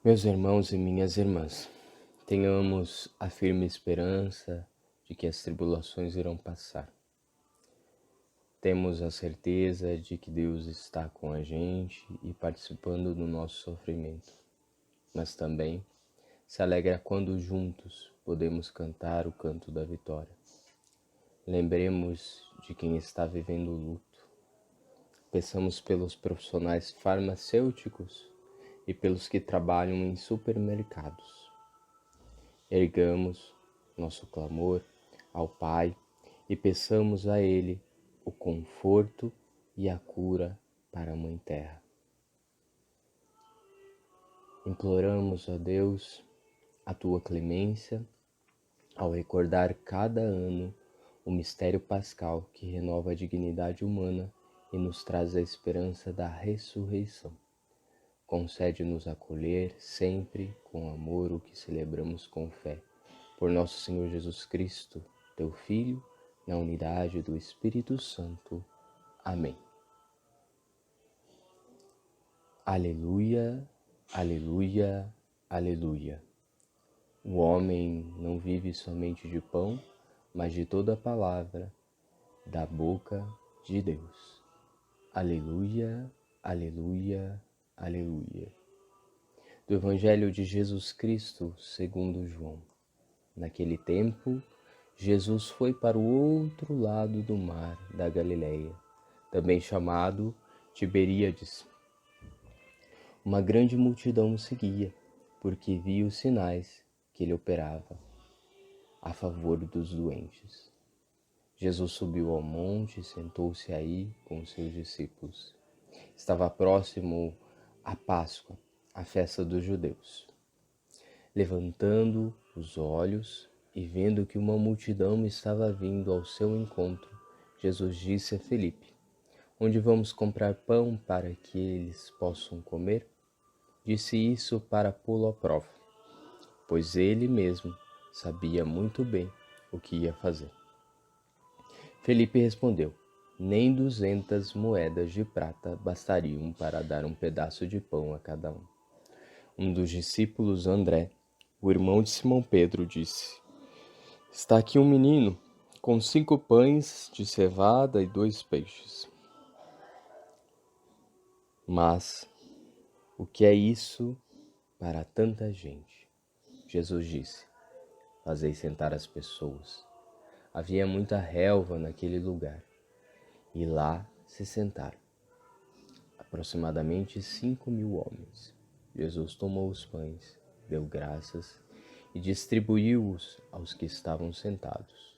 Meus irmãos e minhas irmãs, tenhamos a firme esperança de que as tribulações irão passar. Temos a certeza de que Deus está com a gente e participando do nosso sofrimento, mas também se alegra quando juntos podemos cantar o canto da vitória. Lembremos de quem está vivendo o luto. Peçamos pelos profissionais farmacêuticos e pelos que trabalham em supermercados. Ergamos nosso clamor ao Pai e peçamos a Ele o conforto e a cura para a Mãe Terra. Imploramos a Deus a Tua clemência ao recordar cada ano o mistério pascal que renova a dignidade humana e nos traz a esperança da ressurreição. Concede-nos acolher sempre com amor o que celebramos com fé. Por nosso Senhor Jesus Cristo, Teu Filho, na unidade do Espírito Santo. Amém. Aleluia, aleluia, aleluia. O homem não vive somente de pão, mas de toda a palavra da boca de Deus. Aleluia, aleluia, aleluia. Do Evangelho de Jesus Cristo, segundo João. Naquele tempo, Jesus foi para o outro lado do mar da Galileia, também chamado Tiberíades. Uma grande multidão o seguia, porque via os sinais que ele operava a favor dos doentes. Jesus subiu ao monte e sentou-se aí com os seus discípulos. Estava próximo a Páscoa, a festa dos judeus. Levantando os olhos e vendo que uma multidão estava vindo ao seu encontro, Jesus disse a Filipe: "Onde vamos comprar pão para que eles possam comer?" Disse isso para pô-lo à prova, pois ele mesmo sabia muito bem o que ia fazer. Felipe respondeu: "Nem 200 moedas de prata bastariam para dar um pedaço de pão a cada um." Um dos discípulos, André, o irmão de Simão Pedro, disse: "Está aqui um menino com 5 pães de cevada e 2 peixes." Mas o que é isso para tanta gente? Jesus disse: "Fazei sentar as pessoas." Havia muita relva naquele lugar, e lá se sentaram aproximadamente 5.000 homens. Jesus tomou os pães, deu graças e distribuiu-os aos que estavam sentados,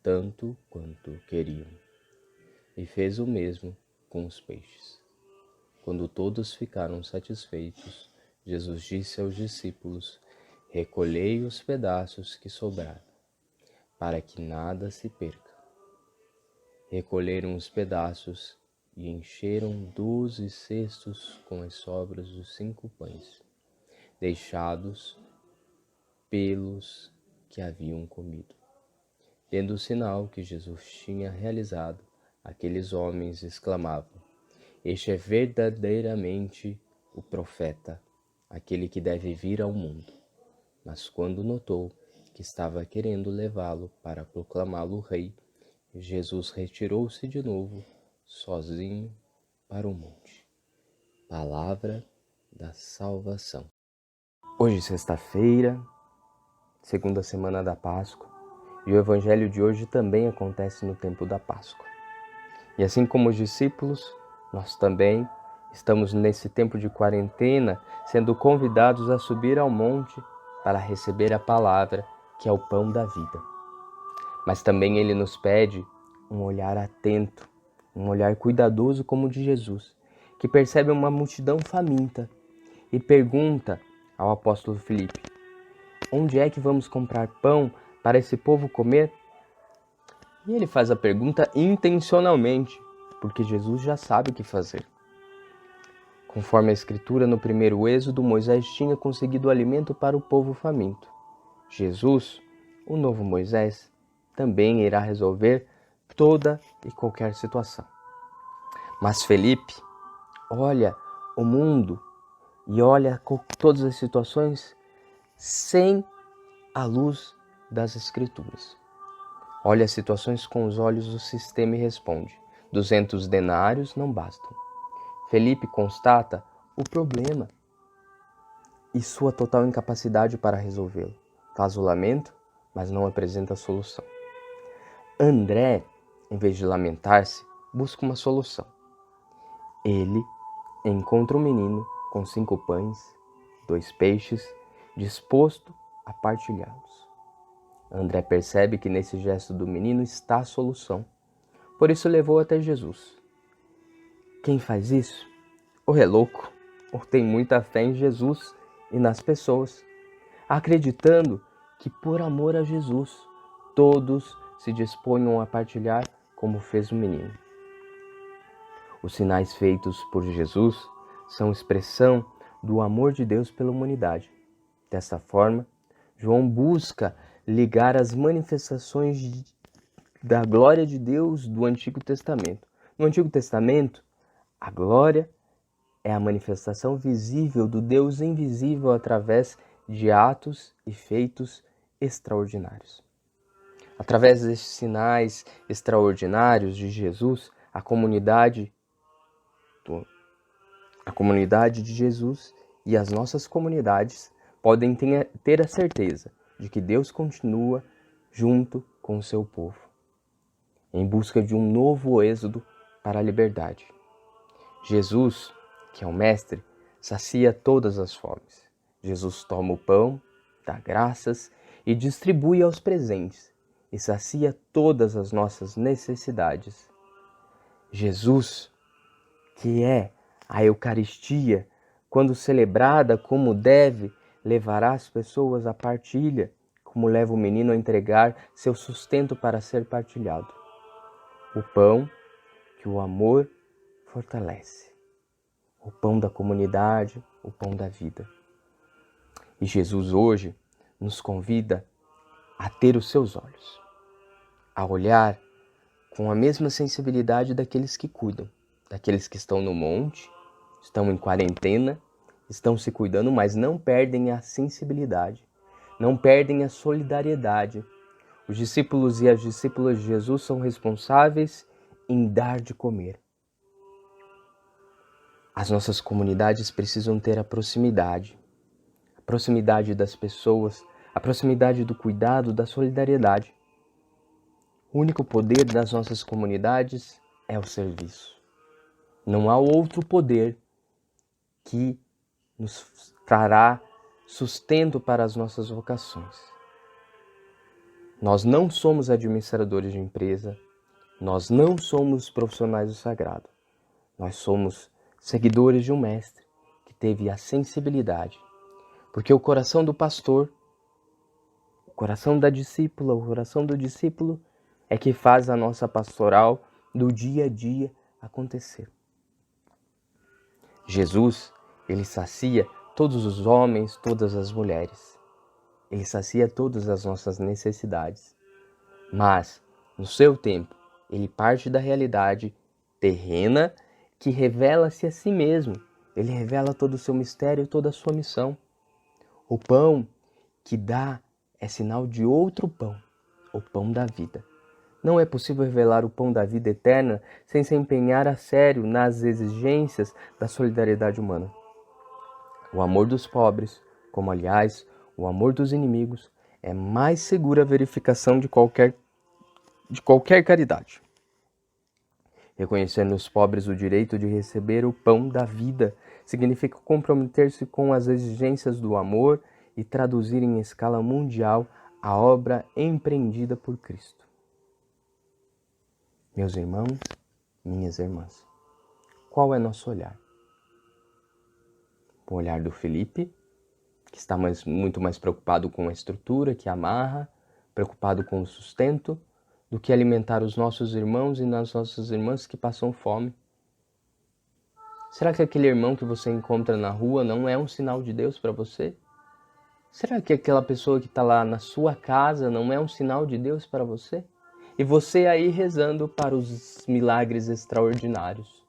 tanto quanto queriam, e fez o mesmo com os peixes. Quando todos ficaram satisfeitos, Jesus disse aos discípulos: "Recolhei os pedaços que sobraram, para que nada se perca." Recolheram os pedaços e encheram 12 cestos com as sobras dos 5 pães, deixados pelos que haviam comido. Vendo o sinal que Jesus tinha realizado, aqueles homens exclamavam: "Este é verdadeiramente o profeta, aquele que deve vir ao mundo." Mas quando notou que estava querendo levá-lo para proclamá-lo rei, Jesus retirou-se de novo, sozinho, para o monte. Palavra da salvação. Hoje, sexta-feira, segunda semana da Páscoa, e o Evangelho de hoje também acontece no tempo da Páscoa. E assim como os discípulos, nós também estamos nesse tempo de quarentena, sendo convidados a subir ao monte para receber a palavra, que é o pão da vida. Mas também ele nos pede um olhar atento, um olhar cuidadoso como o de Jesus, que percebe uma multidão faminta e pergunta ao apóstolo Filipe: "Onde é que vamos comprar pão para esse povo comer?" E ele faz a pergunta intencionalmente, porque Jesus já sabe o que fazer. Conforme a Escritura, no primeiro Êxodo, Moisés tinha conseguido alimento para o povo faminto. Jesus, o novo Moisés, também irá resolver toda e qualquer situação. Mas Felipe olha o mundo e olha todas as situações sem a luz das Escrituras. Olha as situações com os olhos do sistema e responde: 200 denários não bastam. Felipe constata o problema e sua total incapacidade para resolvê-lo. Faz o lamento, mas não apresenta a solução. André, em vez de lamentar-se, busca uma solução. Ele encontra um menino com 5 pães, 2 peixes, disposto a partilhá-los. André percebe que nesse gesto do menino está a solução. Por isso levou até Jesus. Quem faz isso? Ou é louco, ou tem muita fé em Jesus e nas pessoas, acreditando que por amor a Jesus, todos se disponham a partilhar como fez o menino. Os sinais feitos por Jesus são expressão do amor de Deus pela humanidade. Dessa forma, João busca ligar as manifestações da glória de Deus do Antigo Testamento. No Antigo Testamento, a glória é a manifestação visível do Deus invisível através de atos e feitos extraordinários. Através desses sinais extraordinários de Jesus, a comunidade de Jesus e as nossas comunidades podem ter a certeza de que Deus continua junto com o seu povo, em busca de um novo êxodo para a liberdade. Jesus, que é o Mestre, sacia todas as fomes. Jesus toma o pão, dá graças e distribui aos presentes, e sacia todas as nossas necessidades. Jesus, que é a Eucaristia, quando celebrada como deve, levará as pessoas à partilha, como leva o menino a entregar seu sustento para ser partilhado. O pão que o amor fortalece. O pão da comunidade, o pão da vida. E Jesus hoje nos convida a ter os seus olhos, a olhar com a mesma sensibilidade daqueles que cuidam, daqueles que estão no monte, estão em quarentena, estão se cuidando, mas não perdem a sensibilidade, não perdem a solidariedade. Os discípulos e as discípulas de Jesus são responsáveis em dar de comer. As nossas comunidades precisam ter a proximidade das pessoas, a proximidade do cuidado, da solidariedade. O único poder das nossas comunidades é o serviço. Não há outro poder que nos trará sustento para as nossas vocações. Nós não somos administradores de empresa, nós não somos profissionais do sagrado. Nós somos seguidores de um mestre que teve a sensibilidade. Porque o coração do pastor, o coração da discípula, o coração do discípulo é que faz a nossa pastoral do dia a dia acontecer. Jesus, ele sacia todos os homens, todas as mulheres. Ele sacia todas as nossas necessidades. Mas, no seu tempo, ele parte da realidade terrena que revela-se a si mesmo. Ele revela todo o seu mistério, toda a sua missão. O pão que dá é sinal de outro pão, o pão da vida. Não é possível revelar o pão da vida eterna sem se empenhar a sério nas exigências da solidariedade humana. O amor dos pobres, como aliás o amor dos inimigos, é mais segura verificação de qualquer caridade. Reconhecer nos pobres o direito de receber o pão da vida significa comprometer-se com as exigências do amor e traduzir em escala mundial a obra empreendida por Cristo. Meus irmãos, minhas irmãs, qual é nosso olhar? O olhar do Felipe, que está muito mais preocupado com a estrutura que amarra, preocupado com o sustento, do que alimentar os nossos irmãos e as nossas irmãs que passam fome? Será que aquele irmão que você encontra na rua não é um sinal de Deus para você? Será que aquela pessoa que está lá na sua casa não é um sinal de Deus para você? E você aí rezando para os milagres extraordinários.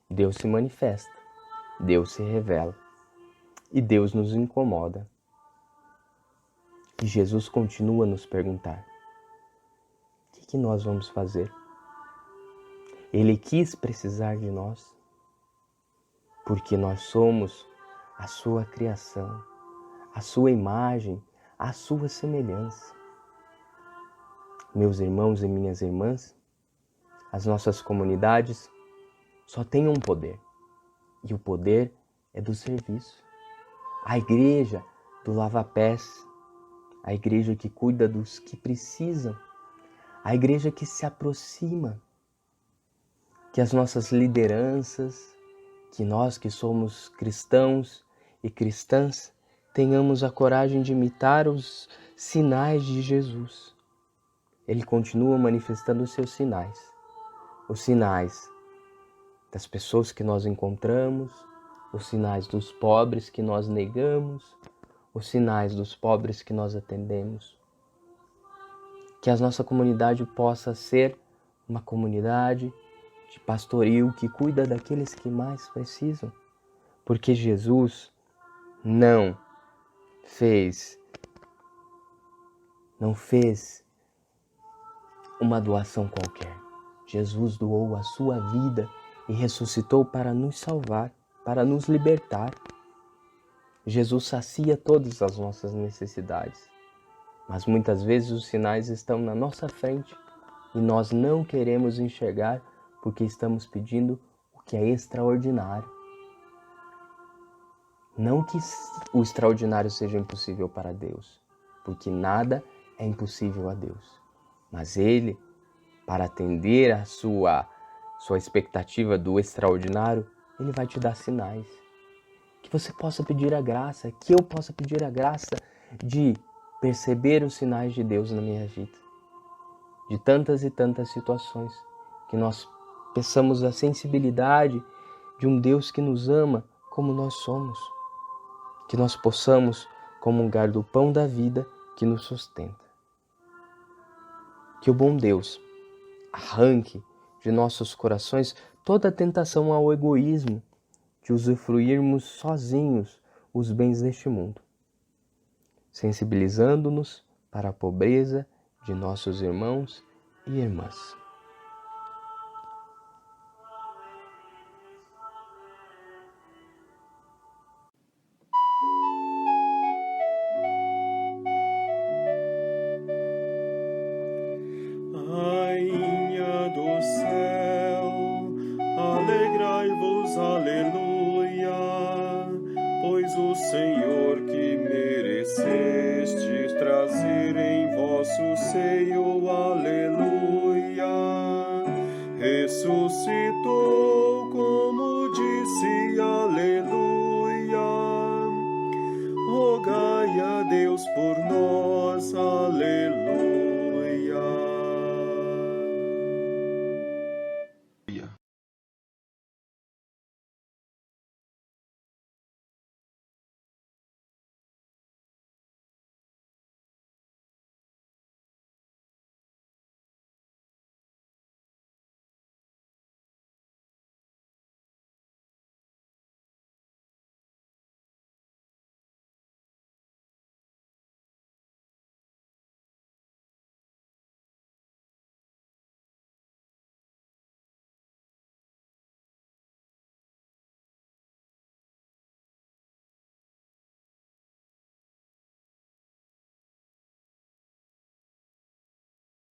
Deus se manifesta, Deus se revela. E Deus nos incomoda. E Jesus continua a nos perguntar: o que nós vamos fazer? Ele quis precisar de nós, porque nós somos a sua criação, a sua imagem, a sua semelhança. Meus irmãos e minhas irmãs, as nossas comunidades só têm um poder, e o poder é do serviço. A igreja do lava-pés, a igreja que cuida dos que precisam, a igreja que se aproxima, que as nossas lideranças, que nós que somos cristãos e cristãs, tenhamos a coragem de imitar os sinais de Jesus. Ele continua manifestando os seus sinais, os sinais das pessoas que nós encontramos, os sinais dos pobres que nós negamos, os sinais dos pobres que nós atendemos. Que a nossa comunidade possa ser uma comunidade de pastorio que cuida daqueles que mais precisam. Porque Jesus não fez uma doação qualquer. Jesus doou a sua vida e ressuscitou para nos salvar, para nos libertar. Jesus sacia todas as nossas necessidades, mas muitas vezes os sinais estão na nossa frente e nós não queremos enxergar porque estamos pedindo o que é extraordinário. Não que o extraordinário seja impossível para Deus, porque nada é impossível a Deus, mas Ele, para atender a sua expectativa do extraordinário, Ele vai te dar sinais. Que você possa pedir a graça, que eu possa pedir a graça de perceber os sinais de Deus na minha vida. De tantas e tantas situações, que nós peçamos a sensibilidade de um Deus que nos ama como nós somos. Que nós possamos comungar do pão da vida que nos sustenta. Que o bom Deus arranque de nossos corações toda a tentação ao egoísmo, de usufruirmos sozinhos os bens deste mundo, sensibilizando-nos para a pobreza de nossos irmãos e irmãs. Rainha do céu, alegrai-vos, aleluia, pois o Senhor que merecestes trazer em vosso seio, aleluia, ressuscitou como disse, aleluia, rogai a Deus por nós, aleluia.